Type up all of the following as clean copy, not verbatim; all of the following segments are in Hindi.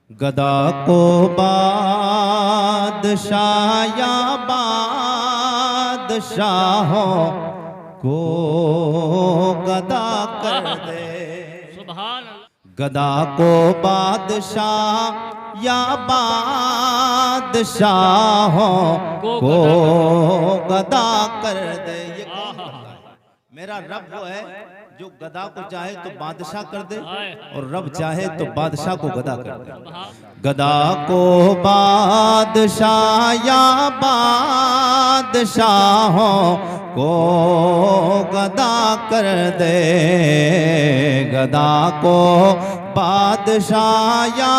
गदा को बादशाह या बादशाहों को गदा कर दे। गदा को बादशाह या बादशाहों को गदा कर दे। ये कौन कहता है? मेरा रब वो है जो गदा को चाहे तो बादशाह कर दे और रब चाहे तो बादशाह को गदा कर दे। गदा को बादशाह या बादशाहों को गदा कर दे। गदा को बादशाह या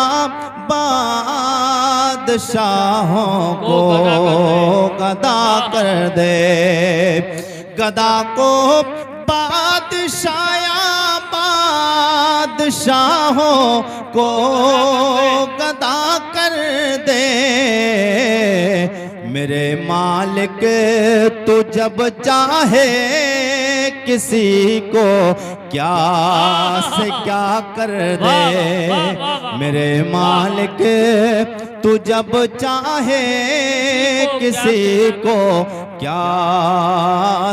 बादशाहों को गदा कर दे। गदा को बादशाह या बादशाहों को गदा कर दे। मेरे मालिक तू जब चाहे किसी को क्या से क्या कर दे। मेरे मालिक तू जब चाहे किसी को क्या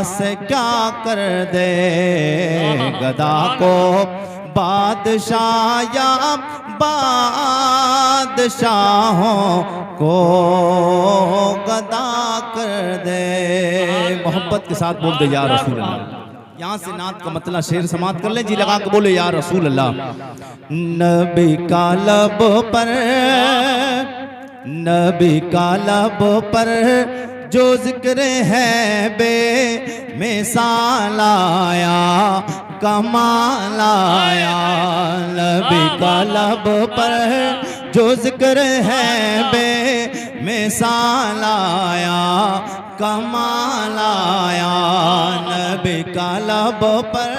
से क्या कर दे। गदा को बादशाह या बादशाहों को गदा कर दे। मोहब्बत के साथ बोल दे या रसूल अल्लाह। यहाँ से नात का मतलब शेर समाप्त कर ले जी, लगा के बोले या रसूल अल्लाह। नबी का लब पर, नबी का लब पर जो जिक्र है बे मिसाल आया कमाल आया। नबी का लब पर जो जिक्र है बे मिसाल आया कमाल आया। नबी का लब पर।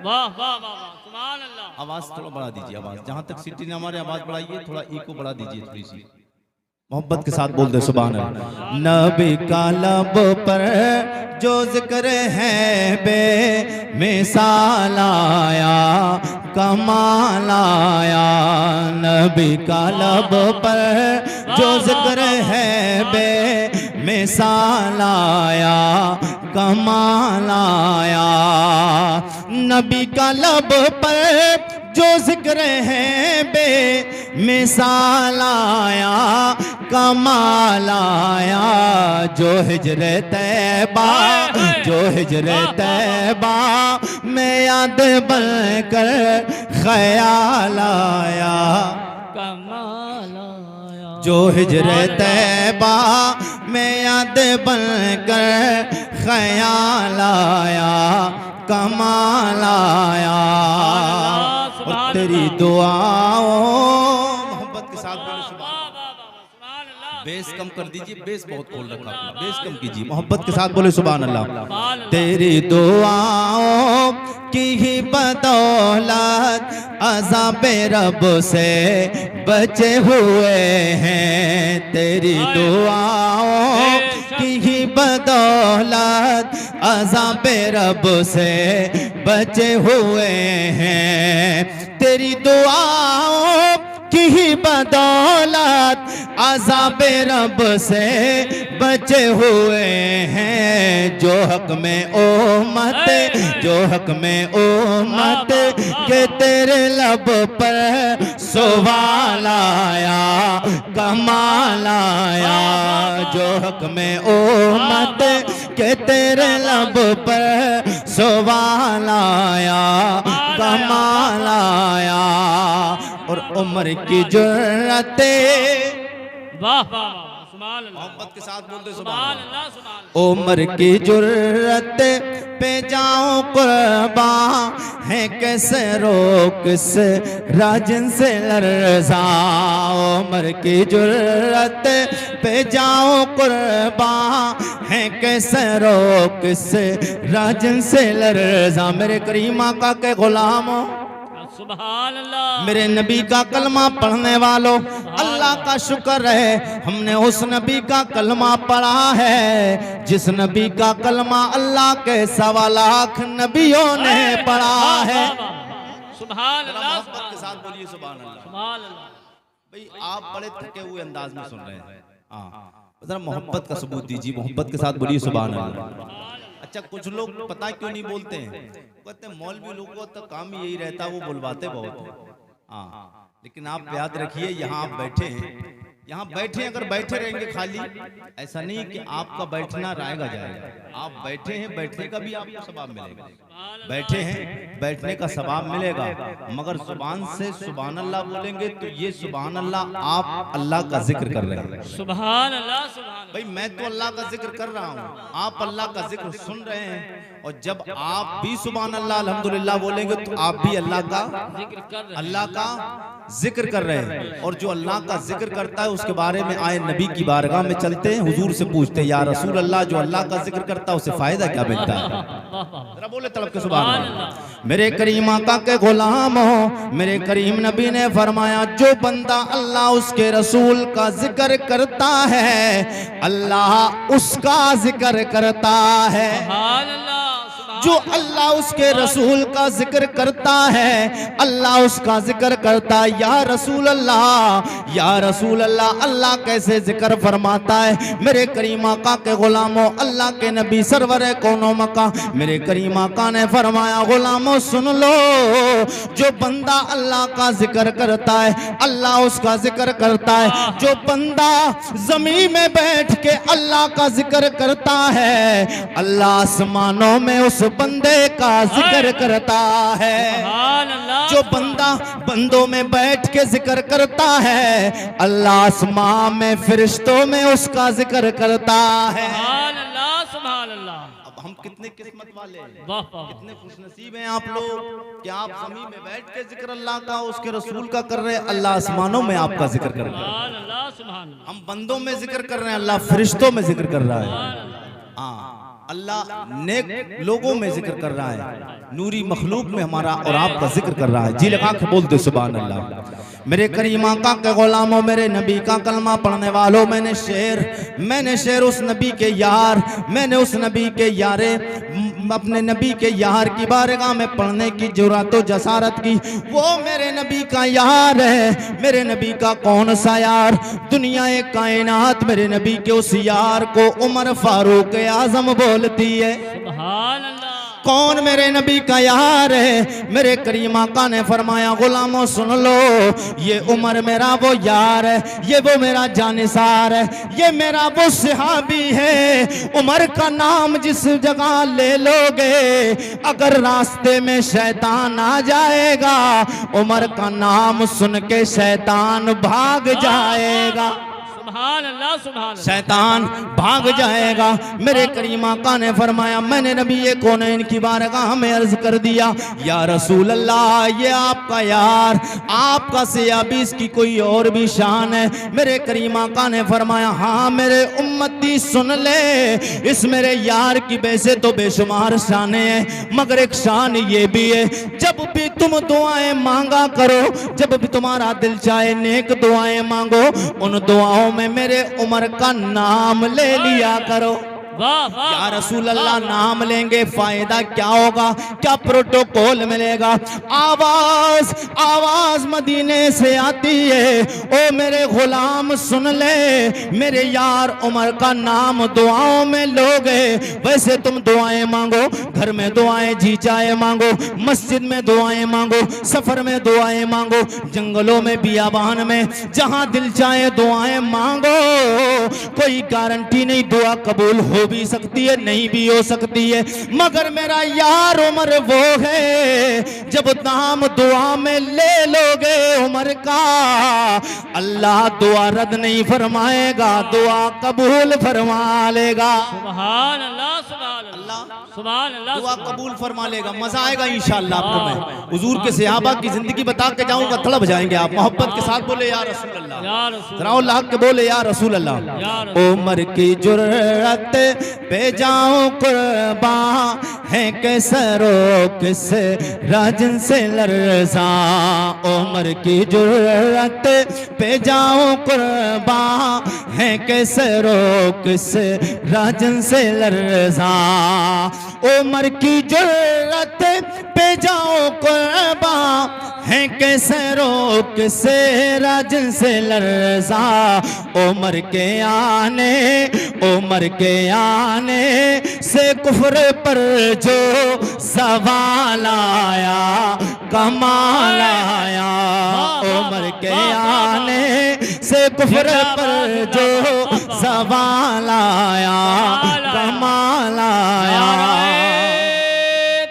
वाह वाह वाह, सुभान अल्लाह। आवाज थोड़ा बढ़ा दीजिए, आवाज जहां तक सीटी ने हमारे आवाज बढ़ाइए, थोड़ा इको बढ़ा दीजिए थोड़ी सी। मोहब्बत के साथ बोल दे सुभान अल्लाह। नबी का लब पर जो जिक्र है बे मिसाल आया कमाल आया। नबी का लब पर जो जिक्र है बे मिसाल आया कमाल आया। नबी का लब पर जो जिक्र है बे मिसाल आया कमाल आया। जो हिजरे तैबा, जो हिजरे तैबा में याद बनकर ख्याल आया कमाल आया। जो हिजरे तैबा में याद बनकर ख्याल आया कमाल आया। और तेरी दुआओं, मोहब्बत के साथ बोले सुभान। बेस कम कर दीजिए, बेस बहुत खोल रखा आपने, बेस कम कीजिए। मोहब्बत के साथ बोले सुभान अल्लाह। तेरी दुआओं की ही बदौलत अज़ाबे रब से बचे हुए हैं। तेरी दुआओं की ही बदौलत अज़ाबे रब से बचे हुए हैं। तेरी दुआओं की ही बदौलत अज़ाबे रब से बचे हुए हैं। जो हक में उम्मत, जो हक में उम्मत के तेरे लब पर सवाल आया कमाल आया। जो हक में उम्मत के तेरे लब पर सवाल आया कमाल आया। और उम्र की जुर्रते, वाह वाह, सुभान अल्लाह। मोहब्बत के साथ बोलते सुभान अल्लाह, सुभान। उम्र की जुर्रत पे जाऊं कुर्बान है कैसे रोक से राजन से लरज़ा। उम्र की जुर्रत पे जाऊं कुर्बान है कैसे रोक से राजन से लरज़ा। मेरे करीमा का के गुलाम हो, सुभान अल्लाह। मेरे नबी का कलमा पढ़ने वालों, अल्लाह का शुक्र है हमने उस नबी का कलमा पढ़ा है जिस नबी का कलमा अल्लाह के 1.25 लाख नबियों ने पढ़ा है। सुभान अल्लाह, मोहब्बत के साथ बोलिए सुभान अल्लाह। सुभान अल्लाह। भाई आप बड़े थके हुए अंदाज में सुन रहे हैं। हाँ, जरा मोहब्बत का सबूत दीजिए, मोहब्बत के साथ बोलिए सुभान अल्लाह। अच्छा, कुछ लोग पता क्यों नहीं बोलते हैं, कहते हैं मौलवी लोगों का तो काम ही यही रहता है, वो बुलवाते बहुत हैं। हाँ, लेकिन आप याद रखिए, यहाँ आप बैठे हैं, यहाँ बैठे अगर बैठे रहेंगे खाली, ऐसा नहीं कि आपका बैठना रायगा जाएगा। आप बैठे हैं, बैठने का भी आपको सवाब मिलेगा, बैठे हैं बैठने का सवाब मिलेगा, मगर जुबान से सुभान अल्लाह बोलेंगे तो ये सुभान अल्लाह आप अल्लाह का जिक्र कर रहे हैं। सुभान अल्लाह सुभान भाई मैं तो अल्लाह का जिक्र कर रहा हूँ, आप अल्लाह का जिक्र सुन रहे हैं, और जब आप भी सुभान अल्लाह अल्हम्दुलिल्लाह बोलेंगे तो आप भी अल्लाह का जिक्र कर रहे हैं। अल्लाह का जिक्र कर रहे हैं। और जो अल्लाह का जिक्र करता है उसके बारे में आए नबी की बारगाह में चलते हैं, हुजूर से पूछते हैं, या रसूल अल्लाह, जो अल्लाह का जिक्र करता है उसे फायदा क्या मिलता है? जरा बोले तड़प के सुभान अल्लाह। मेरे करीम आका के गुलाम हो, मेरे करीम नबी ने फरमाया, जो बंदा अल्लाह उसके रसूल का जिक्र करता है, अल्लाह उसका जिक्र करता है। सुभान अल्लाह जो अल्लाह उसके रसूल का जिक्र करता है, अल्लाह उसका जिक्र करता है। या रसूल अल्लाह, या रसूल अल्लाह, अल्लाह कैसे जिक्र फरमाता है? मेरे करीम आका के गुलामों, अल्लाह के नबी सरवर कौनो मका मेरे करीम आका ने फरमाया, गुलामों सुन लो, जो बंदा अल्लाह का जिक्र करता है, अल्लाह उसका जिक्र करता है। जो बंदा जमीन में बैठ के अल्लाह का जिक्र करता है, अल्लाह आसमानों में उस बंदे का जिक्र करता है। सुभान अल्लाह। जो बंदा बंदों में बैठ के जिक्र करता है, अल्लाह आसमान में फरिश्तों में उसका जिक्र करता है। सुभान अल्लाह सुभान अल्लाह। अब हम कितने किस्मत वाले हैं, वाह वाह कितने खुशनसीब हैं आप लोग कि आप जमीन में बैठ के जिक्र अल्लाह का उसके रसूल का कर रहे हैं, अल्लाह आसमानों में आपका जिक्र कर रहा है। सुभान अल्लाह सुभान अल्लाह। हम बंदों में जिक्र कर रहे हैं, अल्लाह फरिश्तों में जिक्र कर रहा है। सुभान अल्लाह। हाँ, अल्लाह नेक लोगों में जिक्र कर रहा है, नूरी मखलूक में हमारा और आपका जिक्र कर रहा है। जी लगा के बोल दो सुभान अल्लाह। मेरे करीम आका के गुलामों, मेरे नबी का कलमा पढ़ने वालों, मैंने शेर उस नबी के यार, मैंने उस नबी के यारे, अपने नबी के यार की बारगाह में पढ़ने की जुरात जसारत की। वो मेरे नबी का यार है। मेरे नबी का कौन सा यार? दुनिया कायनात मेरे नबी के उस यार को उमर फारूक आजम बोलती है। सुभान अल्लाह। कौन मेरे नबी का यार है? मेरे करीम आका ने फरमाया, गुलामों सुन लो, ये उमर मेरा वो यार है, ये वो मेरा जानिसार है, ये मेरा वो सहाबी है। उमर का नाम जिस जगह ले लोगे, अगर रास्ते में शैतान आ जाएगा, उमर का नाम सुन के शैतान भाग जाएगा। सुभान अल्लाह सुभान अल्लाह। शैतान भाग जाएगा। मेरे करीम आका ने फरमाया, मैंने नबी ये कौन है इनकी बारगाह में अर्ज कर दिया, या रसूल अल्लाह, ये आपका यार, आपका सयाबी, इसकी कोई और भी शान है? मेरे करीम आका ने फरमाया, हाँ मेरे उम्मती सुन ले, इस मेरे यार की वैसे तो बेशुमार शान है, मगर एक शान ये भी है, जब भी तुम दुआएं मांगा करो, जब भी तुम्हारा दिल चाहे नेक दुआएं मांगो, उन दुआओं में मेरे उमर का नाम ले लिया करो। वाह वाह। या रसूल अल्लाह, नाम लेंगे फायदा क्या होगा? क्या प्रोटोकॉल मिलेगा? आवाज आवाज मदीने से आती है, ओ मेरे गुलाम सुन ले, मेरे यार उमर का नाम दुआओं में लोगे। वैसे तुम दुआएं मांगो, घर में दुआएं जी चाहे मांगो, मस्जिद में दुआएं मांगो, सफर में दुआएं मांगो, जंगलों में बियाबान में जहां दिल चाहे दुआएं मांगो। कोई गारंटी नहीं, दुआ कबूल हो भी सकती है, नहीं भी हो सकती है, मगर मेरा यार उमर वो है, जब नाम दुआ में ले लोगे उमर का, अल्लाह दुआ रद्द नहीं फरमाएगा, दुआ कबूल फरमा लेगा। सुभान अल्लाह सुभान अल्लाह सुभान अल्लाह। दुआ कबूल फरमा लेगा। मजा आएगा इंशाअल्लाह आपको। मैं हुजूर के सहाबा की जिंदगी बता के जाऊंगा, तड़प जाएंगे आप। मोहब्बत के साथ बोले या रसूल अल्लाह, या रसूल जरा अल्लाह के बोले या रसूल अल्लाह। या रसूल। उमर की जुर्रत पे जाऊं कुर्बान है, कैसरो किस राजन से लरज़ा। उमर की जुर्रत पे जाऊं कुर्बान है, कैसरो किस राजन से लरज़ा। उमर की जुर्रत पे जाऊं कुर्बान है, हैं कैसे रोक से राजन से लर्जा, उमर के आने से कुफ्र पर जो सवाल आया, कमाल आया। उमर के आने से कुफ्र पर जो सवाल आया, कमाल आया।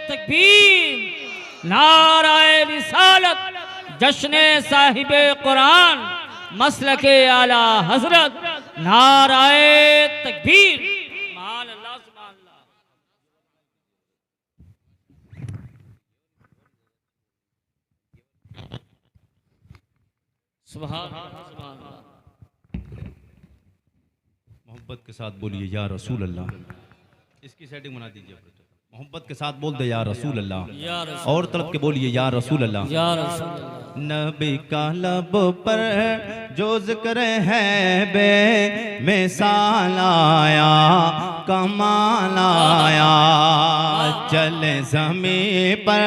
तकबीर, नाराए रिसालत, जश्ने साहिबे कुरान, मसलके आला हजरत, नाराए तकबीर। सुभान अल्लाह, सुभान अल्लाह। सुभान अल्लाह, सुभान अल्लाह। मोहब्बत के साथ बोलिए या रसूल अल्लाह। इसकी सेटिंग बना दीजिए। मोहब्बत के साथ बोल दे या रसूल अल्लाह। और तड़प के बोलिए या रसूल अल्लाह। या रसूल अल्लाह। नबी का लब पर जो जिक्र है बे मिसाल आया, कमाल आया। चले ज़मीं पर,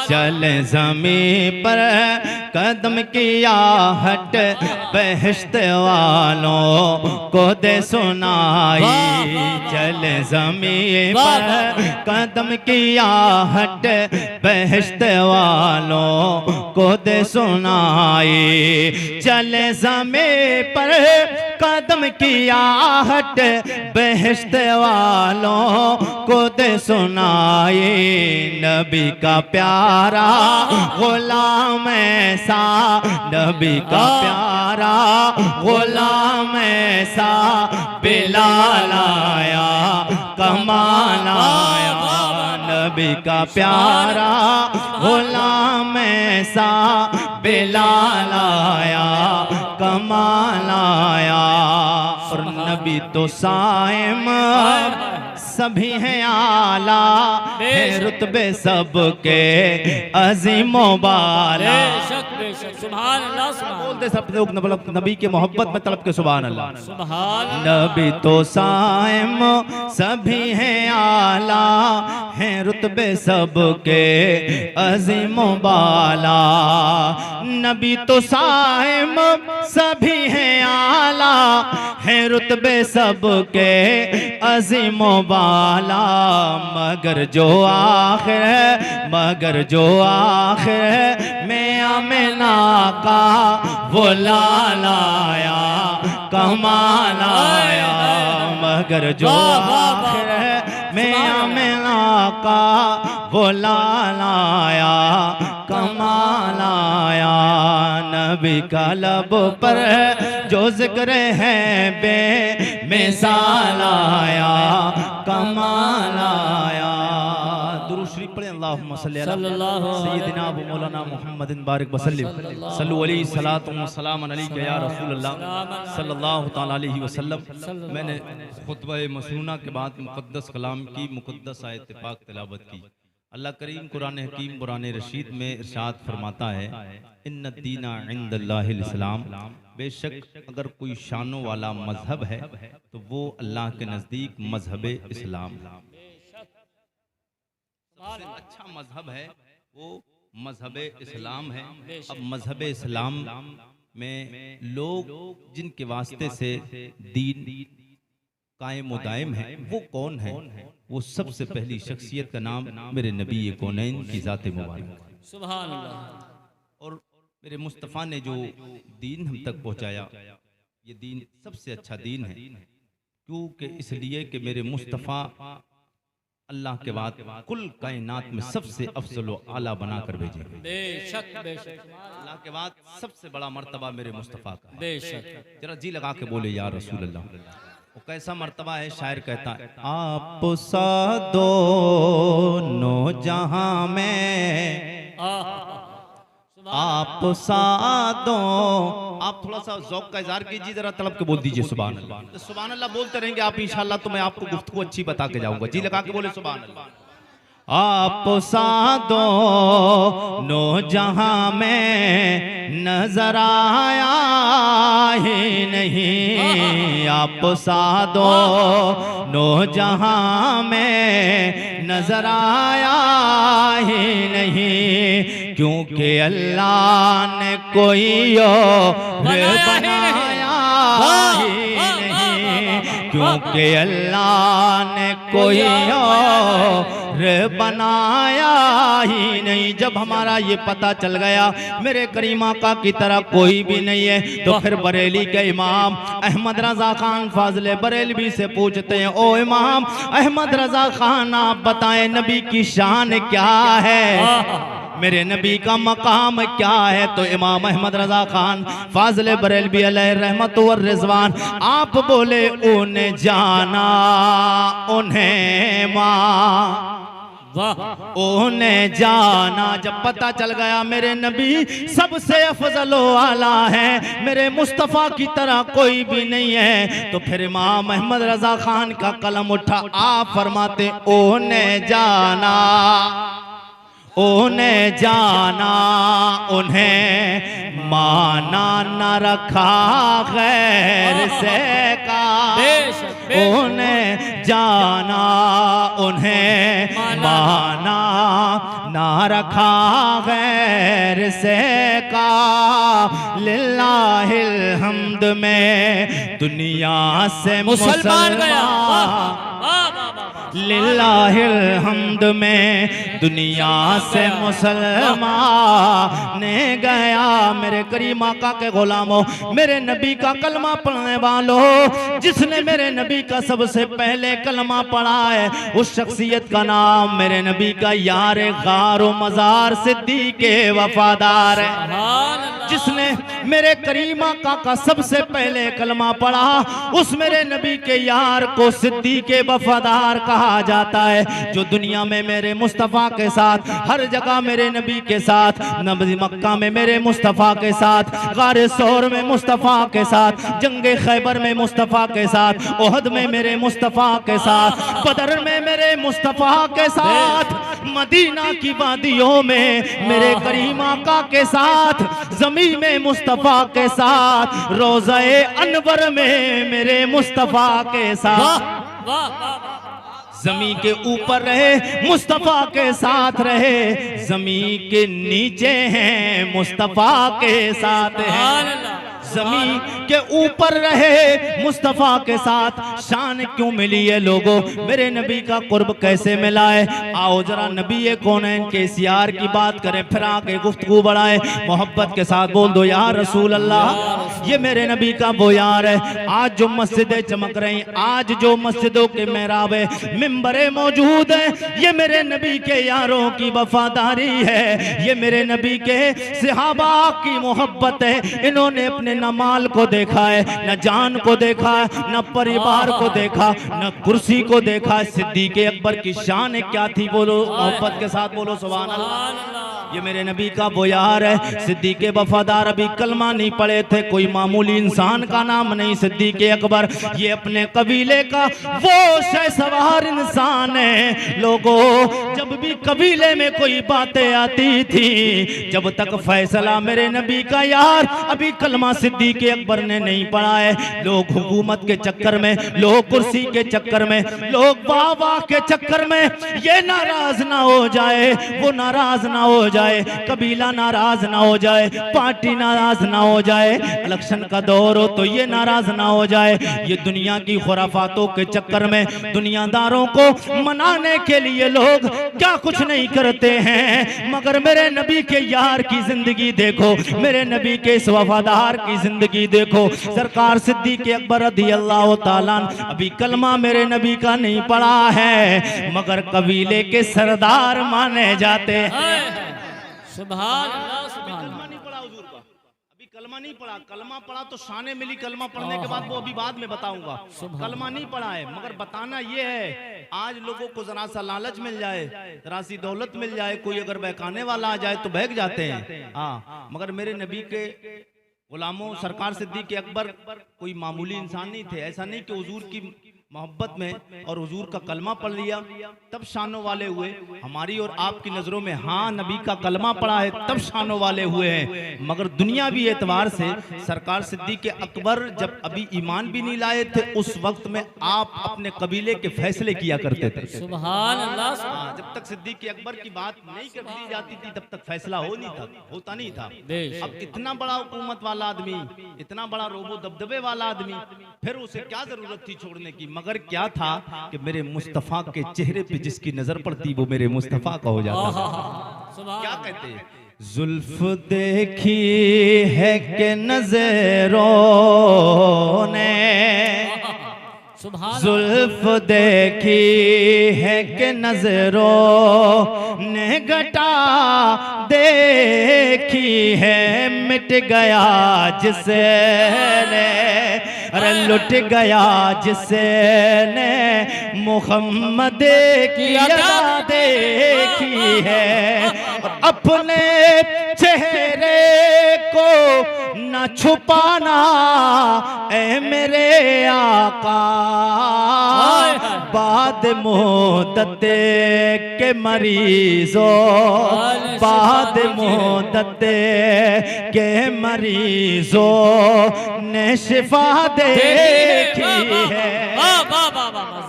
चले ज़मीं पर कदम किया हट, बहिश्त वालों को दे सुनाई। चले ज़मीं पर कदम किया हट, बहिश्त वालों को दे सुनाई। चले ज़मीं पर कदम किया हट, बहिश्त वालों को दे सुनाई। नबी का प्यारा गुलाम ऐसा, नबी का प्यारा गुलाम ऐसा, बिलाल आया, कमाल आया। नबी का प्यारा गुलाम ऐसा, बिलाल आया, कमाल आया। और नबी तो साइम सभी हैं आला, है रुतबे सबके अजीमो बाला। बेशक, सुभान अल्लाह, सुभान अल्लाह। बोलते सब लोग नबी के मोहब्बत में तड़प के सुभान अल्लाह। सुभान अल्लाह। नबी तो साइम सभी हैं आला, हैं रुतबे सबके अजीमो बाला। नबी तो साइम सभी हैं आला, हैं रुतबे सबके अजीमो बाला। मगर जो आखिर में आमिना का वो लाल आया, कमाल आया। मगर जो आखिर में आमिना का वो लाल आया, कमाल आया। नबी का लब पर जो जिक्र है बे मिसाल आया, कमाल आया। दुरूद शरीफ पढ़े। अल्लाहुम्मा सल्ली अला सय्यिदिना व मौलाना मुहम्मदिन बारिक वसल्लिम। सल्लु अलैहि सलातु व सलाम अलैका या रसूल अल्लाह सल्लल्लाहु तआला अलैहि वसल्लम। मैंने खुतबा मसनूना के बाद मुक़द्दस कलाम की मुक़द्दस आयत पाक तिलावत की। अल्लाह करीम कुरान हकीम कुरान रशीद में इरशाद फरमाता है, इन्ना दीना इंदल्लाहिल इस्लाम, बेशक अगर कोई शानों वाला मजहब है तो वो अल्लाह के नज़दीक मजहब इस्लाम। सबसे अच्छा मजहब है वो मजहब इस्लाम है। अब मजहब इस्लाम में लोग जिनके वास्ते से दीन कायम व दायम है वो कौन है? वो सबसे पहली शख्सियत का नाम मेरे नबी कौनैन की ज़ात मुबारक। सुभान अल्लाह। और मेरे मुस्तफ़ा ने जो दीन हम तक पहुँचाया, ये दीन सबसे अच्छा दीन है। क्योंकि इसलिए कि मेरे मुस्तफ़ा अल्लाह के बाद कुल कायनात में सबसे अफजल व आला बना कर भेजे। बेशक बेशक। अल्लाह के बाद सबसे बड़ा मर्तबा मेरे मुस्तफ़ा का। बेशक। जरा जी लगा के बोले या रसूल अल्लाह। वो कैसा मर्तबा है? शायर कहता है, आप सा दोनों जहां में, आप सा दो। आप थोड़ा सा ज़ौक़ का इज़हार कीजिए, जरा तलब के बोल दीजिए सुभान अल्लाह। सुभान अल्लाह बोलते रहेंगे आप इंशाअल्लाह, तो मैं आपको गुफ्तगू अच्छी बता के जाऊंगा। जी लगा के बोले सुभान अल्लाह। आप सादो नो जहां में नजर आया ही नहीं, आप सादो नो जहां में नजर आया ही नहीं, क्योंकि अल्लाह ने कोई और बनाया ही नहीं, क्योंकि अल्लाह ने कोई और बनाया ही नहीं। जब हमारा ये पता चल गया मेरे करीम आका की तरह कोई भी नहीं है, तो फिर बरेली के इमाम अहमद रजा खान फाजले बरेलवी से पूछते हैं, ओ इमाम अहमद रजा खान आप बताएं नबी की शान क्या है, मेरे नबी का मकाम क्या है? तो इमाम अहमद रजा खान फाजले बरेलवी अलैहि रहमत व रिजवान आप बोले, उन्हें जाना उन्हें मां, उन्हें जाना। जब पता चल गया मेरे नबी सबसे अफजल वाला है, मेरे मुस्तफ़ा की तरह कोई भी नहीं है, तो फिर इमाम अहमद रजा खान का कलम उठा, आप फरमाते उन्हें जाना, उन्हें जाना उन्हें माना न रखा गैर से का, उन्हें जाना उन्हें माना ना रखा गैर से का, लिल्लाहिल हम्द में दुनिया से मुसलमान लिल्लाहिल हम्द में दुनिया से मुसलमान ने गया। मेरे करीम आका के गुलामों, मेरे नबी का कलमा पढ़ने वालों, जिसने मेरे नबी का सबसे पहले कलमा पढ़ा है उस शख्सियत का नाम मेरे नबी का यार गारो मजार सिद्दीक़े वफादार है। जिसने मेरे करीम आका का सबसे पहले कलमा पढ़ा उस मेरे नबी के यार को सिद्दीक़े वफादार कहा जाता है, जो दुनिया में मेरे मुस्तफ़ा के साथ, हर जगह मेरे नबी के साथ, नबी मक्का में मेरे मुस्तफ़ा के साथ, गारे सौर में मुस्तफ़ा के साथ, जंगे खैबर में मुस्तफ़ा के साथ, ओहद में मेरे मुस्तफ़ा के साथ, बदर में मेरे मुस्तफ़ा के साथ, मदीना की वादियों में मेरे करीम आका के साथ, जमीन में मुस्तफ़ा के साथ, रोज़े अनवर में मेरे मुस्तफ़ा के साथ, जमी के ऊपर रहे मुस्तफ़ा के साथ रहे, जमी के नीचे हैं मुस्तफ़ा के साथ है, जमी के ऊपर रहे मुस्तफ़ा के साथ। शान क्यों मिली है लोगों, मेरे नबी का कुर्ब कैसे मिला है? आओ जरा नबी कौनैन के सियार की बात करें, फिर आके गुफ्तगू बढ़ाए, मोहब्बत के साथ बोल दो या रसूल अल्लाह। ये मेरे नबी का वो यार है। आज जो मस्जिदें चमक रही, आज जो मस्जिदों के मेहराब है, मिंबरे मौजूद है, ये मेरे नबी के यारों की वफादारी है, ये मेरे नबी के सहाबा की मोहब्बत है। इन्होंने अपने न माल को देखा है, न जान को देखा है, न परिवार को देखा, न कुर्सी को देखा। सिद्दीक़े अकबर की शान क्या थी? बोलो मोहब्बत के साथ बोलो सुभान अल्लाह। ये मेरे नबी का वो यार है। सिद्दीक़े वफादार अभी कलमा नहीं पढ़े थे, कोई मामूली इंसान का नाम नहीं सिद्दीक़े अकबर, ये अपने कबीले का वो शहसवार इंसान है। लोगों, जब भी कबीले में कोई बातें आती थी, जब तक फैसला मेरे नबी का यार अभी कलमा सिद्दीक़े अकबर ने नहीं पढ़ा है, लोग हुकूमत के चक्कर में, लोग कुर्सी के चक्कर में, लोग वाह वाह के चक्कर में ये नाराज ना हो जाए, वो नाराज ना हो जाए, कबीला नाराज ना हो जाए, पार्टी नाराज ना हो जाए, इलेक्शन का दौर हो तो ये नाराज ना हो जाए। ये दुनिया की खुराफातों के चक्कर में दुनियादारों को मनाने के लिए लोग क्या कुछ नहीं करते हैं, मगर मेरे नबी के यार की जिंदगी देखो, मेरे नबी के इस वफादार की जिंदगी देखो। सरकार सिद्दीक़े अकबर रज़ियल्लाहु ताला अभी कलमा मेरे नबी का नहीं पढ़ा है, मगर कबीले के सरदार माने जाते हैं। सुभान अल्लाह, सुभान कलमा नहीं पढ़ा हुजूर का, अभी कलमा नहीं पढ़ा, कलमा पढ़ा तो शाने मिली, कलमा पढ़ने के बाद वो अभी बाद में बताऊंगा। कलमा नहीं पढ़ा है, मगर बताना ये है, आज लोगों को जरा सा लालच मिल जाए, जरा सी दौलत मिल जाए, कोई अगर बहकाने वाला आ जाए तो बहक जाते हैं। हाँ, मगर मेरे नबी के गुलामों, सरकार सिद्दीक़े अकबर कोई मामूली इंसान नहीं थे। ऐसा नहीं कि हुजूर की मोहब्बत में और हुजूर का कलमा पढ़ लिया तब शानों वाले हुए। हमारी और आपकी नज़रों में हाँ नबी का कलमा पढ़ा है तब शानों वाले हुए हैं। मगर दुनियावी एतबार से सरकार सिद्दीक़ अकबर जब अभी ईमान भी नहीं लाए थे, उस वक्त में आप अपने कबीले के फैसले किया करते थे। सुभान अल्लाह। जब तक सिद्दीक़ अकबर की बात नहीं कर दी जाती थी तब तक फैसला होता नहीं था। अब इतना बड़ा हुकूमत वाला आदमी, इतना बड़ा रोबो दबदबे वाला आदमी, फिर उसे क्या जरूरत थी छोड़ने की। मगर क्या था कि मेरे मुस्तफा के चेहरे पे जिसकी नजर पड़ती वो मेरे मुस्तफा का हो जाता था। क्या कहते हैं, जुल्फ देखी है कि नजरों ने, जुल्फ देखी है कि नजरों ने घटा देखी है, मिट गया जिसने, अरे लुट गया जिसने मोहम्मद की अदा देखी है। अपने चेहरे को न छुपाना ऐ मेरे आका, बाद मुद्दत के मरीजों, बाद मुद्दत के मरीजों ने शिफा देखी है।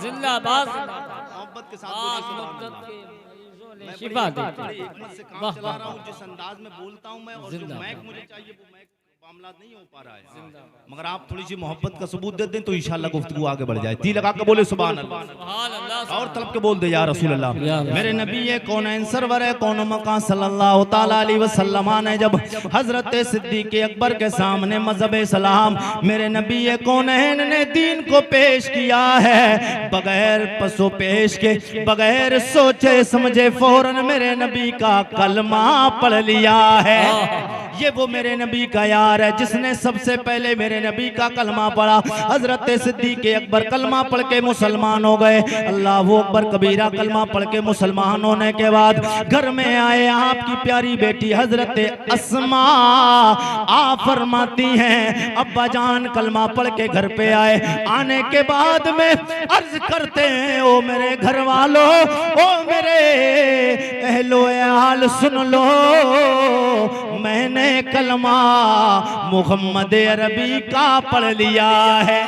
जिंदाबाद। मोहब्बत के साथ शिफा चला रहा हूँ, जिस अंदाज में बोलता हूँ मैं, और जो मैक मुझे चाहिए वो मैक मामला नहीं हो पा रहा है। मगर आप थोड़ी सी मोहब्बत का सबूत दे दें तो इंशाअल्लाह गुफ्तगू आगे बढ़ जाए। लगा के बोले सुभान अल्लाह, और तलब के बोल दे या रसूल अल्लाह। मेरे नबी ये कौनैन सरवर है कौन मकान सल्लल्लाहु ताला अलैहि वसल्लम ने जब हजरत सिद्दीक़ अकबर के सामने मजहब इस्लाम मेरे नबी ये कौनैन ने दीन को पेश किया है, बगैर पसो पेश के, बगैर सोचे समझे फौरन मेरे नबी का कलमा पढ़ लिया है। ये वो मेरे नबी का यार है जिसने सबसे पहले मेरे नबी का कलमा पढ़ा। हजरत सिद्दीक़ अकबर कलमा पढ़ के मुसलमान हो गए। अल्लाह वो अकबर कबीरा कलमा पढ़ के मुसलमान होने के बाद घर में आए आपकी प्यारी बेटी हजरत अस्मा आप फरमाती हैं अब्बा जान कलमा पढ़ के घर पे आए। आने के बाद में अर्ज करते हैं ओ मेरे घर वालों, ओ मेरे अहलो हाल सुन लो, मैंने कलमा मुहम्मद अरबी का पढ़ लिया है।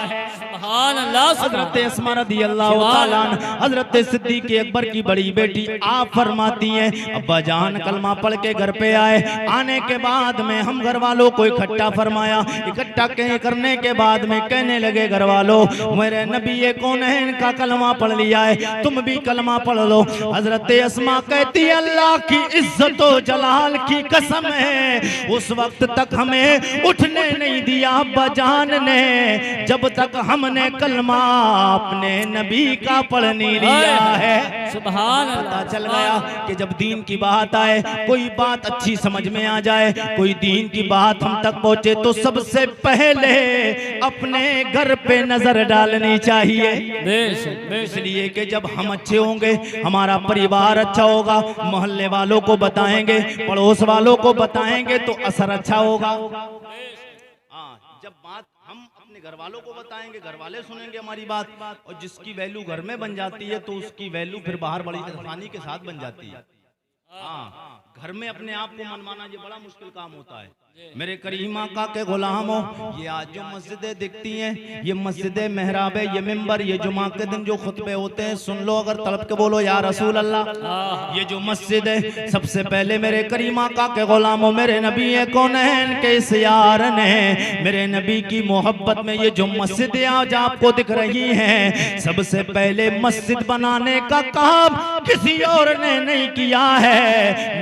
हजरत अस्मा रज़ियल्लाहु ताला अन्हा हजरत सिद्दीक़ अकबर की बड़ी बेटी आप फरमाती हैं अब्बा जान कलमा पढ़ के घर पे आए। आने के बाद में हम घर वालों को इकट्ठा फरमाया। इकट्ठा करने के बाद में कहने लगे घर वालों मेरे नबी कौनैन का कलमा पढ़ लिया है, तुम भी कलमा पढ़ लो। हजरत अस्मा कहती अल्लाह की इज्जत व जलाल की कसम है उस वक्त तक हमें उठने नहीं दिया अब्बा जान ने जब तक हमने कलमा अपने नबी का पढ़ नहीं लिया है। सुभान अल्लाह। पता चल गया कि जब दीन की बात आए, कोई बात अच्छी समझ में आ जाए, कोई दीन की बात हम तक पहुंचे तो सबसे पहले अपने घर पे नजर डालनी चाहिए। इसलिए कि जब हम अच्छे होंगे हमारा परिवार अच्छा होगा, मोहल्ले वालों को बताएंगे, पड़ोस वालों को बताएंगे तो असर अच्छा होगा। जब बात हम अपने घर वालों को बताएंगे, घर वाले सुनेंगे हमारी बात, और जिसकी वैल्यू घर में बन जाती है तो उसकी वैल्यू फिर बाहर बड़ी आसानी के साथ बन जाती है। घर में अपने आप को मनवाना ये बड़ा मुश्किल काम होता है। मेरे करीम आका के गुलामों, ये आज जो मस्जिदें दिखती हैं, ये मस्जिदें मेहराब है, ये मिंबर, ये जुमा के दिन जो खुतबे होते हैं, सुन लो अगर तलब के बोलो या रसूल अल्लाह। ये जो मस्जिद है सबसे पहले मेरे करीम आका के गुलामों मेरे नबी कौनैन के इस यार ने मेरे नबी की मोहब्बत में ये जो मस्जिदें आज आपको दिख रही हैं, सबसे पहले मस्जिद बनाने का काम किसी और ने नहीं किया है,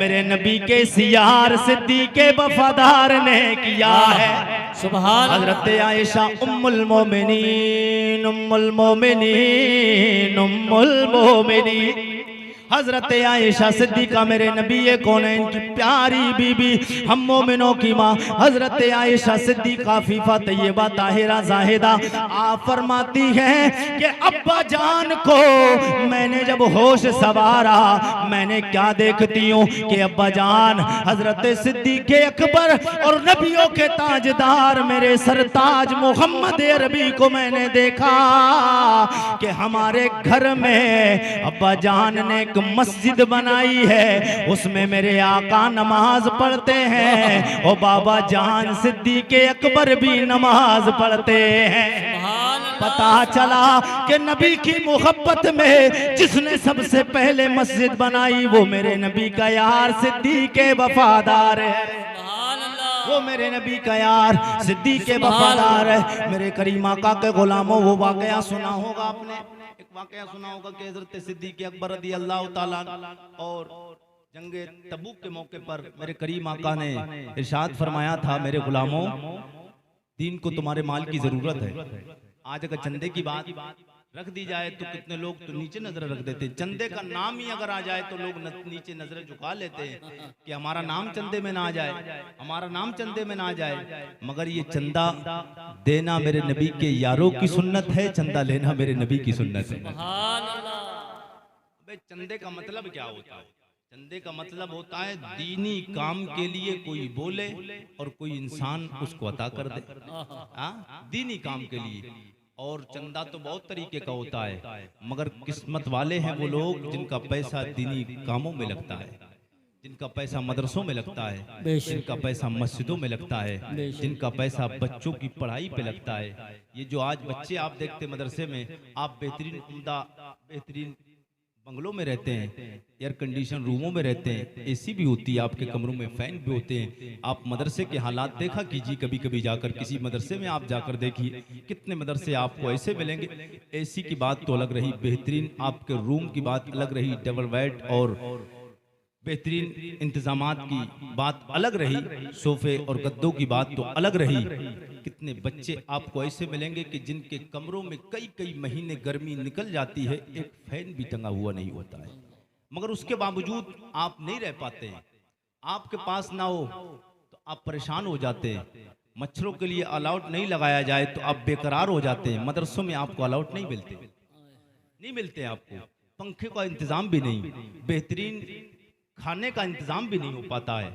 मेरे नबी के इस यार सिद्दीक़ वफादार ने किया है। सुभान। हजरत आयशा उम्मुल मोमिनीन, उम्मुल मोमिनीन, उम्मुल मोमिनीन, हजरत आयशा सिद्दीका मेरे नबी कौनैन की प्यारी बीबी, हम मोमिनों की माँ हजरत आयशा सिद्दीका फीफा तैयबा ताहिरा जाहिदा आप फरमाती हैं कि अब्बा जान को मैंने जब होश सवारा, मैंने क्या देखती हूँ कि अब्बा जान हजरत सिद्दीक अकबर और नबियों के ताजदार मेरे सरताज मोहम्मद अरबी को मैंने देखा कि हमारे घर में अब्बा जान ने एक मस्जिद बनाई है, उसमें मेरे आका नमाज पढ़ते हैं और बाबा जान सिद्दीक अकबर भी नमाज पढ़ते हैं। पता चला कि नबी की मोहब्बत में जिसने सबसे पहले मस्जिद बनाई वो मेरे नबी का यार सिद्दीक वफादार है, वो मेरे नबी का यार सिद्दीक वफादार है। मेरे करीम आका के गुलामों वो वाकया सुना होगा आपने, एक वाकया सुना होगा कि हजरत सिद्दीक अकबर रज़ी अल्लाह ताला और जंगे तबूक के मौके पर मेरे करीम आका ने इरशाद फरमाया था, मेरे गुलामों दीन को तुम्हारे माल की जरूरत है। आज अगर चंदे की बात रख दी जाए तो कितने लोग तो नीचे नजर रख देते, चंदे का नाम ही अगर आ जाए तो लोग नीचे नजरें झुका लेते हैं कि हमारा नाम चंदे में ना आ जाए, हमारा नाम चंदे में ना आ जाए। मगर ये चंदा देना मेरे नबी के यारों की सुन्नत है, चंदा लेना मेरे नबी की सुन्नत है। अबे चंदे का मतलब क्या होता है? चंदे का मतलब होता है दीनी काम के लिए कोई बोले और कोई इंसान उसको अता कर दे, दीनी काम के लिए। और चंदा तो बहुत तरीके का होता है, मगर किस्मत वाले हैं वो लोग जिनका पैसा दीनी कामों में लगता है, जिनका पैसा मदरसों में लगता है, जिनका पैसा मस्जिदों में लगता है, जिनका पैसा बच्चों की पढ़ाई पे लगता है। ये जो आज बच्चे आप देखते मदरसे में, आप बेहतरीन उम्दा बेहतरीन बंगलों में रहते हैं, एयर कंडीशन रूमों में रहते हैं, एसी भी होती है आपके कमरों में, फैन भी होते हैं। आप मदरसे के हालात देखा कीजिए, कभी कभी जाकर किसी मदरसे में आप जाकर देखिए, कितने मदरसे आपको ऐसे मिलेंगे। एसी की बात तो अलग रही, बेहतरीन आपके रूम की बात अलग रही, डबल बेड और बेहतरीन इंतजामात की बात अलग रही, सोफे और गद्दों की बात तो अलग रही। कितने बच्चे आपको ऐसे मिलेंगे कि जिनके कमरों में कई कई महीने गर्मी निकल जाती है, एक फैन भी टंगा हुआ नहीं होता है, मगर उसके बावजूद आप नहीं रह पाते हैं। आपके पास ना हो तो आप परेशान हो जाते हैं, मच्छरों के लिए अलाउट नहीं लगाया जाए तो आप बेकरार हो जाते हैं। मदरसों में आपको अलाउट नहीं मिलते आपको, पंखे का इंतजाम भी नहीं, बेहतरीन खाने का इंतजाम भी नहीं हो पाता है,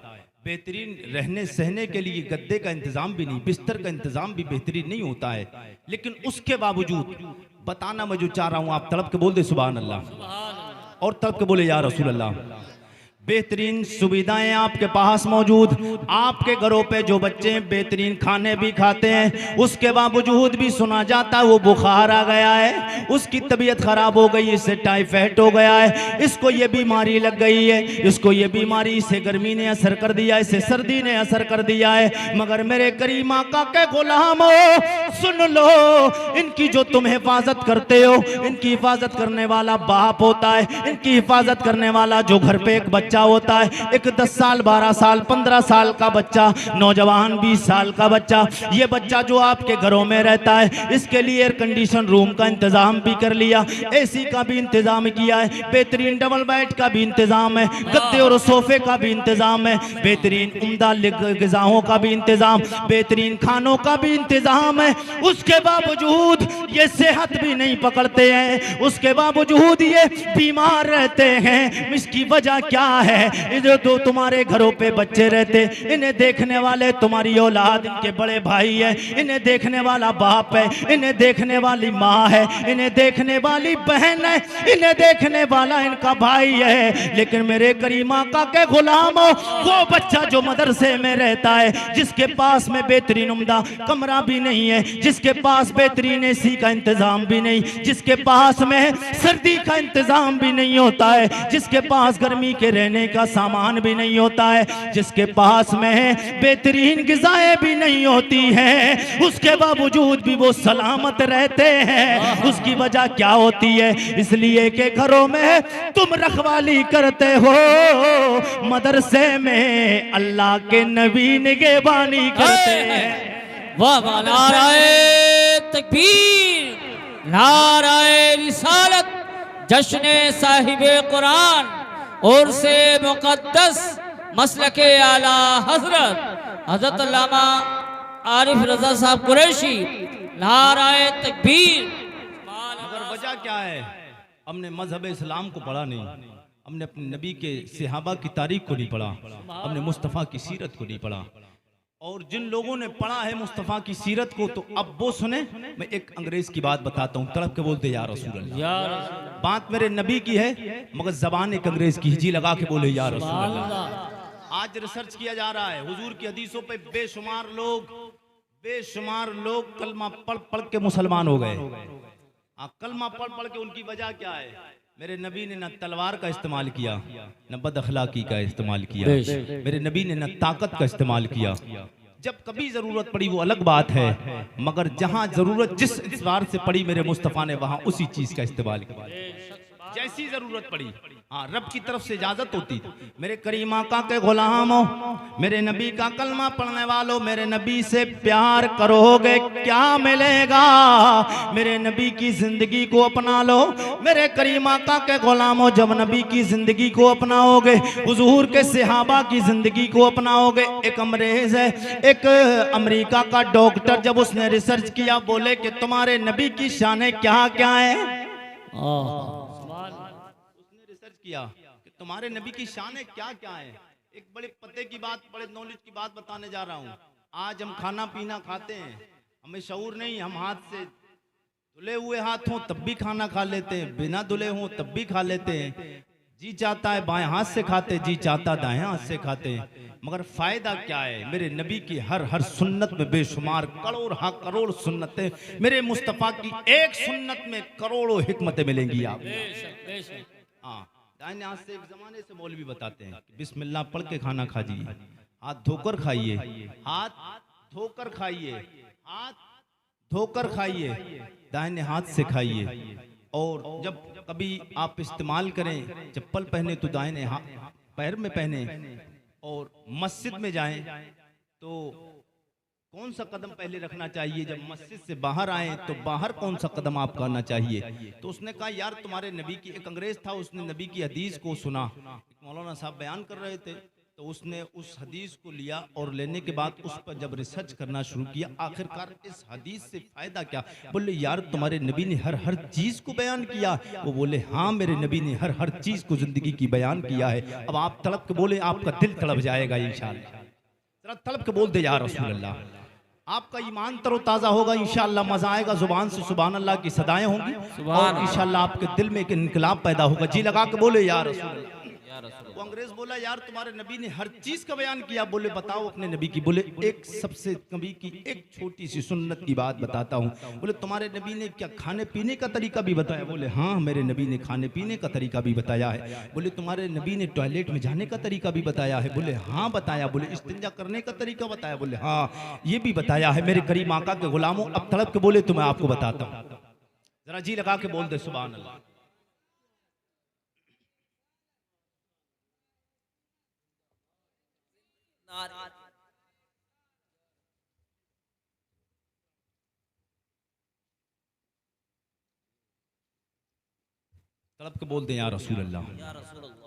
बेहतरीन रहने सहने के लिए गद्दे का इंतजाम भी नहीं, बिस्तर का इंतजाम भी बेहतरीन नहीं होता है। लेकिन उसके बावजूद बताना मैं जो चाह रहा हूं, आप तड़प के बोल दे सुभान अल्लाह, और तड़प के बोले या रसूल अल्लाह। बेहतरीन सुविधाएं आपके पास मौजूद, आपके घरों पे जो बच्चे बेहतरीन खाने भी खाते हैं, उसके बावजूद भी सुना जाता है वो बुखार आ गया है, उसकी तबीयत खराब हो गई, इससे टाइफाइड हो गया है, इसको ये बीमारी लग गई है, इसको ये बीमारी, इसे गर्मी ने असर कर दिया, इसे सर्दी ने असर कर दिया है। मगर मेरे करीम आका के गुलामो सुन लो, इनकी जो तुम हिफाजत करते हो, इनकी हिफाजत करने वाला बाप होता है, इनकी हिफाजत करने वाला जो घर पे एक बच्चा होता है, एक 10 साल 12 साल 15 साल का बच्चा, नौजवान 20 साल का बच्चा, ये बच्चा जो आपके घरों में रहता है, इसके लिए एयर कंडीशन रूम का इंतजाम भी कर लिया, एसी का भी इंतजाम किया है, बेहतरीन डबल बेड का भी इंतजाम है, गद्दे और सोफे का भी इंतजाम है, बेहतरीन उम्दा ग़िज़ाओं का भी इंतजाम, बेहतरीन खानों का भी इंतजाम है। उसके बावजूद ये सेहत भी नहीं पकड़ते हैं, उसके बावजूद ये बीमार रहते हैं। इसकी वजह क्या है? जो तो तुम्हारे घरों पे बच्चे रहते, इन्हें देखने वाले तुम्हारी औलाद, इनके बड़े भाई है, इन्हें देखने वाला बाप है, इन्हें देखने वाली माँ है, इन्हें देखने वाली बहन है, इन्हें देखने वाला इनका भाई है। लेकिन मेरे करीम आका के गुलामों, वो बच्चा जो मदरसे में रहता है, जिसके पास में बेहतरीन उम्दा कमरा भी नहीं है, जिसके पास बेहतरीन एसी का इंतजाम भी नहीं, जिसके पास में सर्दी का इंतजाम भी नहीं होता है, जिसके पास गर्मी के रहने का सामान भी नहीं होता है, जिसके पास में बेहतरीन ग़िज़ाएं भी नहीं होती हैं, उसके बावजूद भी वो सलामत रहते हैं। उसकी वजह क्या होती है? इसलिए कि घरों में तुम रखवाली करते हो, मदरसे में अल्लाह के नबी निगहबानी करते हैं। वाह वाह, नाराए तकबीर, नाराए रिसालत, जश्न साहिबे कुरान और से मुक़द्दस मसलके आला हजरत हजरत अल्लामा आरिफ रजा साहब कुरैशी नाराए तकबीर। मगर वजह क्या है? हमने मजहब इस्लाम को पढ़ा नहीं, हमने अपने नबी के सहाबा की तारीख को नहीं पढ़ा, हमने मुस्तफ़ा की सीरत को नहीं पढ़ा। और जिन लोगों ने पढ़ा है मुस्तफ़ा की सीरत को तो अब वो सुने। मैं एक अंग्रेज की बात बताता हूँ, तड़प के बोलते या रसूल अल्लाह। बात मेरे नबी की है मगर जबान एक अंग्रेज की, हिजी लगा के बोले या रसूल अल्लाह। आज रिसर्च किया जा रहा है हुजूर की हदीसों पे, बेशुमार लोग कलमा पढ़ पढ़ के मुसलमान हो गए। कलमा पढ़ पढ़ के उनकी वजह क्या है? मेरे नबी ने न तलवार का इस्तेमाल किया, न बद अखलाकी का इस्तेमाल किया, मेरे नबी ने न ताकत का इस्तेमाल किया। जब कभी जरूरत पड़ी वो अलग बात है, मगर जहां जरूरत जिस इतबार से पड़ी मेरे मुस्तफ़ा ने वहां उसी चीज का इस्तेमाल किया जैसी जरूरत पड़ी। हाँ, रब की तरफ से इजाजत होती। मेरे करीम आका के गुलामों, मेरे नबी का कलमा पढ़ने वालों, मेरे नबी से प्यार करोगे क्या मिलेगा? मेरे नबी की जिंदगी को अपना लो। मेरे करीम आका के गुलामों, जब नबी की जिंदगी को अपनाओगे, हुजूर के सहाबा की जिंदगी को अपनाओगे। एक अंग्रेज है, एक अमेरिका का डॉक्टर, जब उसने रिसर्च किया बोले कि तुम्हारे नबी की शान क्या क्या है, किया कि तुम्हारे नबी की शान क्या क्या है। एक बड़े पते की बात, बड़े नॉलेज की बात बताने जा रहा हूँ। आज हम खाना पीना खाते हैं, हमें शऊर नहीं, हम हाथ से धुले हुए हाथ हों तब भी खाना खा लेते हैं, बिना धुले हों तब भी खा लेते हैं। जी चाहता है बाएं हाथ से खाते, जी चाहता दाएं हाथ से खाते हैं। मगर फायदा क्या है? मेरे नबी की हर सुन्नत में बेशुमार करोड़ सुन्नतें, मेरे मुस्तफ़ा की एक सुन्नत में करोड़ों हिकमतें मिलेंगी आपको। हाँ, दाहिने हाथ से एक जमाने से मौलवी बताते हैं कि बिस्मिल्लाह पढ़ के खाना खाइए, हाथ धोकर खाइए, हाथ धोकर खाइए, हाथ धोकर खाइए, दाहिने हाथ से खाइए। और जब कभी आप इस्तेमाल करें, चप्पल पहने तो दाहिने पैर में पहने, और मस्जिद में जाएं तो कौन सा कदम पहले रखना चाहिए? जब मस्जिद से बाहर आए तो बाहर कौन सा कदम आप करना चाहिए? तो उसने कहा यार तुम्हारे नबी की, एक अंग्रेज था, उसने नबी की हदीस को सुना, मौलाना साहब बयान कर रहे थे, तो उसने उस हदीस को लिया और लेने के बाद उस पर जब रिसर्च करना शुरू किया, आखिरकार इस हदीस से फायदा क्या? बोले यार तुम्हारे नबी ने हर चीज को बयान किया। वो बोले हाँ, मेरे नबी ने हर चीज को जिंदगी की बयान किया है। अब आप तड़प के बोले, आपका दिल तड़प जाएगा इंशाअल्लाह। जरा तड़प के बोल दे या रसूल अल्लाह, आपका ईमान तरोताजा होगा इंशाअल्लाह, मजा आएगा, जुबान से सुभान अल्लाह की सदाएं होंगी और इंशाअल्लाह आपके दिल में एक इनकलाब पैदा होगा। जी लगा के बोले या रसूल अल्लाह। वो अंग्रेज बोला यार तुम्हारे नबी ने हर चीज का बयान किया। बोले बताओ अपने नबी की। बोले एक सबसे नबी की एक छोटी सी सुन्नत की बात बताता हूँ। बोले तुम्हारे नबी ने क्या खाने पीने का तरीका भी बताया? बोले हाँ, मेरे नबी ने खाने पीने का तरीका भी बताया है। बोले तुम्हारे नबी ने टॉयलेट में जाने का तरीका भी बताया है? बोले हाँ बताया। बोले इस्तिंजा करने का तरीका बताया? बोले हाँ ये भी बताया है। मेरे करीम आका के गुलामों, अब तड़प के बोले तो मैं आपको बताता हूँ, जरा जी लगा के बोल दे सुभान अल्लाह। तड़प के बोल दे या रसूल अल्लाह।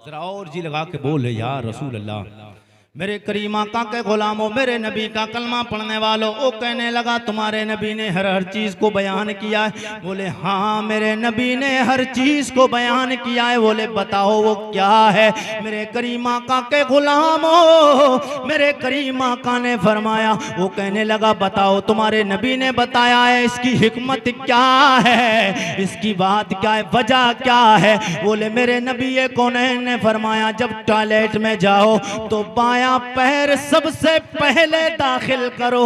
जरा और जी लगा के बोल या रसूल अल्लाह। मेरे करीम आका के गुलामों, मेरे नबी का कलमा पढ़ने वालों, वो कहने लगा तुम्हारे नबी ने हर चीज को बयान किया है? बोले हाँ मेरे नबी ने हर चीज को बयान किया है। बोले बताओ वो क्या है? मेरे करीम आका के गुलामों, मेरे करीम आका ने फरमाया, वो कहने लगा बताओ तुम्हारे नबी ने बताया है, इसकी हिकमत क्या है, इसकी बात क्या है, वजह क्या है? बोले मेरे नबी कौनैन ने फरमाया जब टॉयलेट में जाओ तो बाएं पैर सबसे पहले दाखिल करो।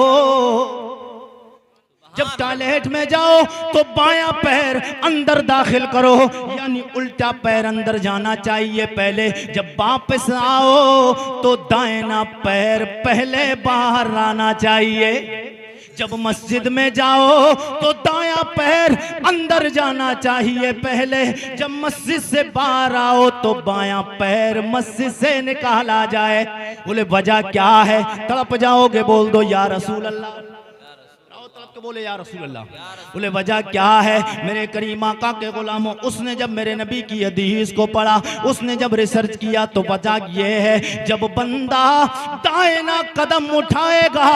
जब टॉयलेट में जाओ तो बायां पैर अंदर दाखिल करो, यानी उल्टा पैर अंदर जाना चाहिए पहले। जब वापस आओ तो दाहिना पैर पहले बाहर आना चाहिए। जब मस्जिद में जाओ तो दायां पैर अंदर जाना चाहिए पहले। जब मस्जिद से बाहर आओ तो बायां पैर मस्जिद से निकाला जाए। बोले वजह क्या है? तड़प जाओगे, बोल दो या रसूल अल्लाह। तलब के बोले या रसूल अल्लाह। बोले वजह क्या है मेरे करीम आका के गुलामों? उसने जब मेरे नबी की हदीस को पढ़ा, उसने जब रिसर्च किया तो वजह ये है, जब बंदा दाहिना कदम उठाएगा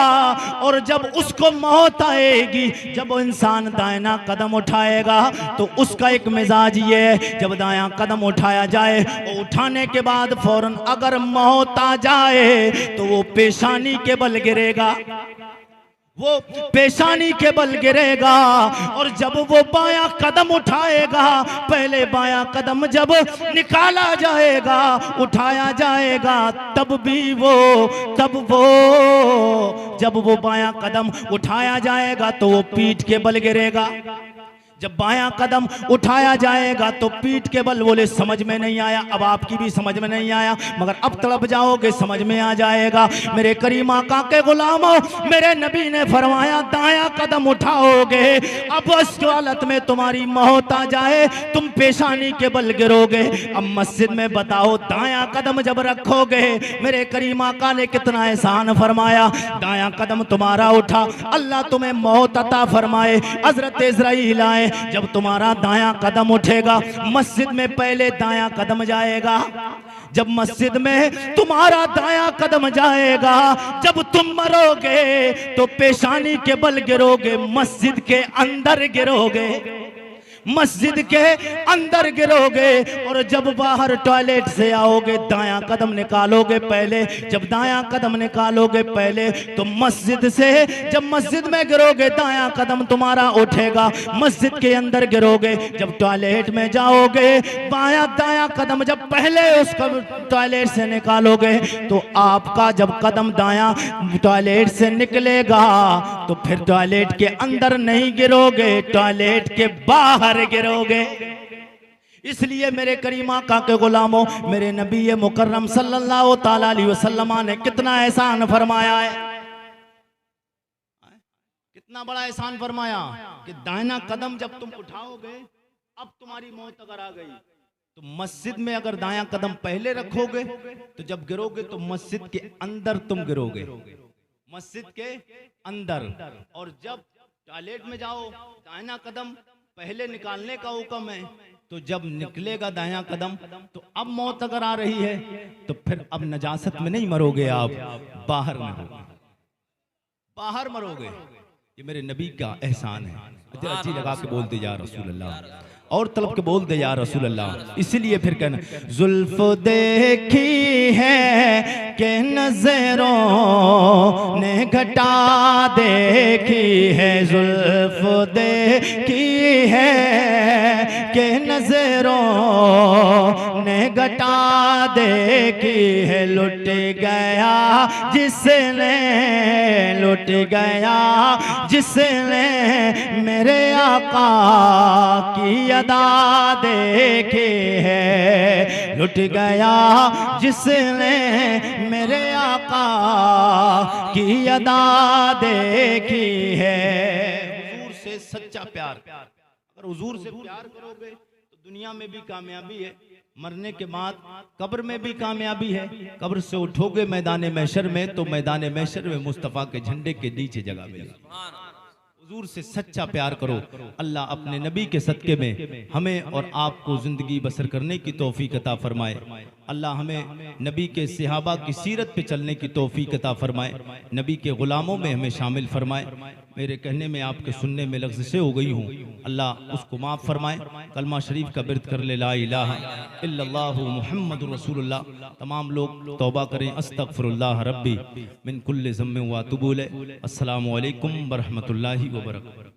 और जब उसको मौत आएगी, जब वो इंसान दाहिना कदम उठाएगा तो उसका एक मिजाज ये है, जब दायां कदम उठाया जाए और उठाने के बाद फौरन अगर मौत आ जाए तो वो पेशानी के बल गिरेगा, वो पेशानी के बल गिरेगा। और जब वो बायां कदम उठाएगा, पहले बायां कदम जब निकाला जाएगा, उठाया जाएगा, तब जब वो बायां कदम उठाया जाएगा तो वो पीठ के बल गिरेगा। जब बायां कदम उठाया जाएगा तो पीठ के बल। बोले समझ में नहीं आया? अब आपकी भी समझ में नहीं आया, मगर अब तड़प जाओगे समझ में आ जाएगा। मेरे करीम आका के गुलामों, मेरे नबी ने फरमाया दायां कदम उठाओगे, अब उस हालत में तुम्हारी मौत आ जाए, तुम पेशानी के बल गिरोगे। अब मस्जिद में बताओ, दायां कदम जब रखोगे, मेरे करीम आका ने कितना एहसान फरमाया। दायां कदम तुम्हारा उठा, अल्लाह तुम्हें मौत अता फरमाए। हजरत इज़राइल आए, जब तुम्हारा दायां कदम उठेगा, मस्जिद में पहले दायां कदम जाएगा। जब मस्जिद में तुम्हारा दायां कदम जाएगा, जब तुम मरोगे तो पेशानी के बल गिरोगे, मस्जिद के अंदर गिरोगे, मस्जिद के अंदर गिरोगे। और जब बाहर टॉयलेट से आओगे, दायां कदम निकालोगे पहले। जब दायां कदम निकालोगे पहले तो मस्जिद से, जब मस्जिद में गिरोगे दायां कदम तुम्हारा उठेगा, मस्जिद के अंदर गिरोगे। जब टॉयलेट में जाओगे, बायां दायां कदम जब पहले उस टॉयलेट से निकालोगे तो आपका जब कदम दायां टॉयलेट से निकलेगा तो फिर टॉयलेट के अंदर नहीं गिरोगे, टॉयलेट के बाहर गिरोगे। इसलिए मेरे करीम आका के गुलामों, मेरे नबी मुकर्रम सल्लल्लाहु ताला अलैहि वसल्लम ने कितना एहसान फरमाया है, कितना बड़ा एहसान फरमाया कि दाहिना कदम जब तुम उठाओगे, अब तुम्हारी मौत अगर आ गई तो मस्जिद में अगर दायां कदम पहले रखोगे तो जब गिरोगे तो मस्जिद के अंदर तुम गिरोगे, मस्जिद के अंदर। और जब टॉयलेट में जाओ, दाहिना कदम पहले निकालने का हुक्म है, तो जब निकलेगा दायां कदम तो अब मौत अगर आ रही है तो फिर अब नजासत में नहीं मरोगे, आप बाहर मरोगे, बाहर मरोगे। ये मेरे नबी का एहसान है। अच्छी लगा के बोलते जा रसूल अल्लाह, और तलब के बोल दे या रसूल अल्लाह। इसीलिए फिर कहना, जुल्फ देखी है कि नजरों ने घटा देखी है, जुल्फ देखी है कि नजरों ने घटा देखी है। लुट गया जिसने, लुट गया जिसने मेरे आका की अदा देखी है, लुट गया जिसने मेरे आका की अदा देखी है। हुजूर से सच्चा प्यार, अगर हुजूर से प्यार करोगे तो दुनिया में भी कामयाबी है, मरने के बाद कब्र में भी कामयाबी है। कब्र से उठोगे मैदान महशर में तो मैदान महशर में मुस्तफ़ा के झंडे के नीचे जगह मिलेगी। हुजूर से सच्चा प्यार करो। अल्लाह अपने नबी के सदके में हमें और आपको जिंदगी बसर करने की तौफीक अता फरमाए। अल्लाह हमें नबी के सहाबा की सीरत पे चलने की तौफीक अता फरमाए, नबी के गुलामों में हमें शामिल फरमाए। मेरे कहने में आपके सुनने में लफ्ज़ हो गई हूँ, अल्लाह उसको माफ़ फरमाए। कलमा शरीफ का बिरद कर ले, ला इलाहा इल्लल्लाहु मुहम्मदुर रसूलुल्लाह। तमाम लोग तौबा करें, अस्तगफिरुल्लाह रब्बी मिन कुल्लि ज़म्बिन व अतूबु इलैह। अस्सलामु अलैकुम व रहमतुल्लाहि व बरकातहू।